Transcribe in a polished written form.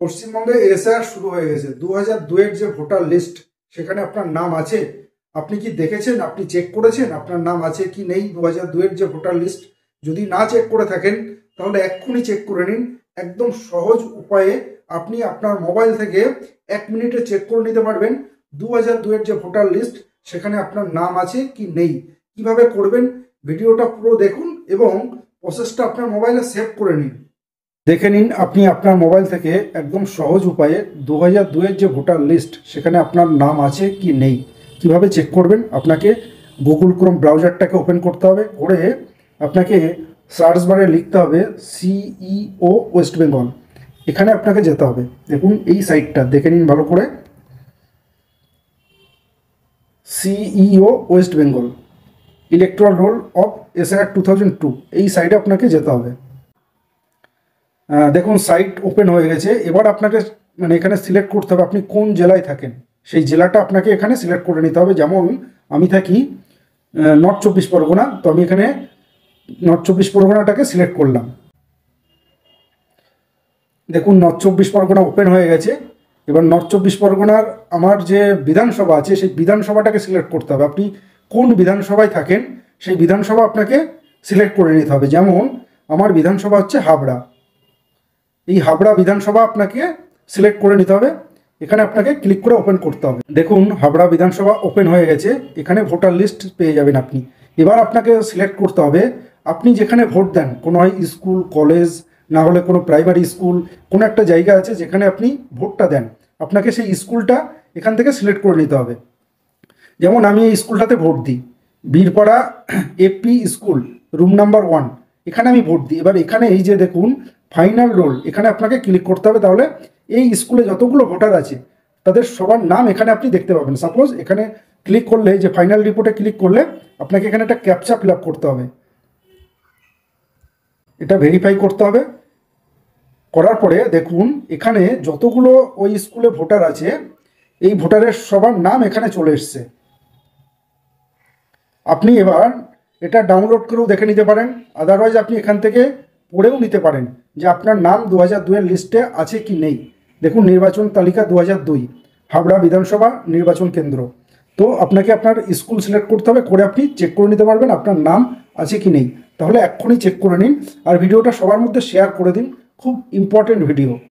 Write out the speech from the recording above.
পশ্চিমবঙ্গে এসআর শুরু হয়ে গেছে। 2002-এর যে ভোটার লিস্ট, সেখানে আপনার নাম আছে? আপনি কি দেখেছেন? আপনি চেক করেছেন আপনার নাম আছে কি নেই 2002-এর যে ভোটার লিস্ট? যদি না চেক করে থাকেন তাহলে এক্ষুনি চেক করে নিন। একদম সহজ উপায়ে আপনি আপনার মোবাইল থেকে 1 মিনিটে চেক করে নিতে পারবেন 2002-এর যে ভোটার লিস্ট, সেখানে আপনার নাম আছে কি নেই। কিভাবে করবেন ভিডিওটা পুরো দেখুন এবং প্রসেসটা আপনার মোবাইলে সেভ করে নিন। দেখে নিন আপনি আপনার মোবাইল থেকে একদম সহজ উপায়ে 2002-এর যে ভোটার লিস্ট, সেখানে আপনার নাম আছে কি নেই। কিভাবে চেক করবেন? আপনাকে গুগল ক্রোম ব্রাউজারটাকে ওপেন করতে হবে, করে আপনাকে সার্চ বারে লিখতে হবে সিইও ওয়েস্ট বেঙ্গল। এখানে আপনাকে যেতে হবে। দেখুন এই সাইটটা দেখে নিন ভালো করে, CEO West Bengal electoral roll of SR 2002, এই সাইটে আপনাকে যেতে হবে। দেখুন সাইট ওপেন হয়ে গেছে। এবার আপনাকে এখানে সিলেক্ট করতে হবে আপনি কোন জেলায় থাকেন, সেই জেলাটা আপনাকে এখানে সিলেক্ট করে নিতে হবে। যেমন আমি থাকি নর্থ 24 পরগনা, তো আমি এখানে নর্থ 24 পরগনাটাকে সিলেক্ট করলাম। দেখুন নর্থ 24 পরগনা ওপেন হয়ে গেছে। এবার নর্থ 24 পরগনার আমার যে বিধানসভা আছে, সেই বিধানসভাটাকে সিলেক্ট করতে হবে। আপনি কোন বিধানসভায় থাকেন সেই বিধানসভা আপনাকে সিলেক্ট করে নিতে হবে। যেমন আমার বিধানসভা হচ্ছে হাবড়া, এই হাবড়া বিধানসভা আপনাকে সিলেক্ট করে নিতে হবে। এখানে আপনাকে ক্লিক করে ওপেন করতে হবে। দেখুন হাবড়া বিধানসভা ওপেন হয়ে গেছে, এখানে ভোটার লিস্ট পেয়ে যাবেন আপনি। এবার আপনাকে সিলেক্ট করতে হবে আপনি যেখানে ভোট দেন, কোনো হয় স্কুল, কলেজ, না হলে কোনো প্রাইমারি স্কুল, কোনো একটা জায়গা আছে যেখানে আপনি ভোটটা দেন, আপনাকে সেই স্কুলটা এখান থেকে সিলেক্ট করে নিতে হবে। যেমন আমি এই স্কুলটাতে ভোট দিই, Birpara AP school, room number 1, এখানে আমি ভোট দিই। এবার এখানে এই যে দেখুন ফাইনাল রোল, এখানে আপনাকে ক্লিক করতে হবে। তাহলে এই স্কুলে যতগুলো ভোটার আছে তাদের সবার নাম এখানে আপনি দেখতে পাবেন। সাপোজ এখানে ক্লিক করলে, যে ফাইনাল রিপোর্টে ক্লিক করলে আপনাকে এখানে একটা ক্যাপচা ফিল আপ করতে হবে, এটা ভেরিফাই করতে হবে। করার পরে দেখুন এখানে যতগুলো ওই স্কুলে ভোটার আছে, এই ভোটারের সবার নাম এখানে চলে এসছে। আপনি এবার এটা ডাউনলোড করেও দেখে নিতে পারেন, আদারওয়াইজ আপনি এখান থেকে পড়েও নিতে পারেন যে আপনার নাম 2002-এর লিস্টে আছে কি নেই। দেখুন নির্বাচন তালিকা 2002, হাবড়া বিধানসভা নির্বাচন কেন্দ্র। তো আপনাকে আপনার স্কুল সিলেক্ট করতে হবে, করে আপনি চেক করে নিতে পারবেন আপনার নাম আছে কি নেই। তাহলে এক্ষুনি চেক করে নিন, আর ভিডিওটা সবার মধ্যে শেয়ার করে দিন, খুব ইম্পর্টেন্ট ভিডিও।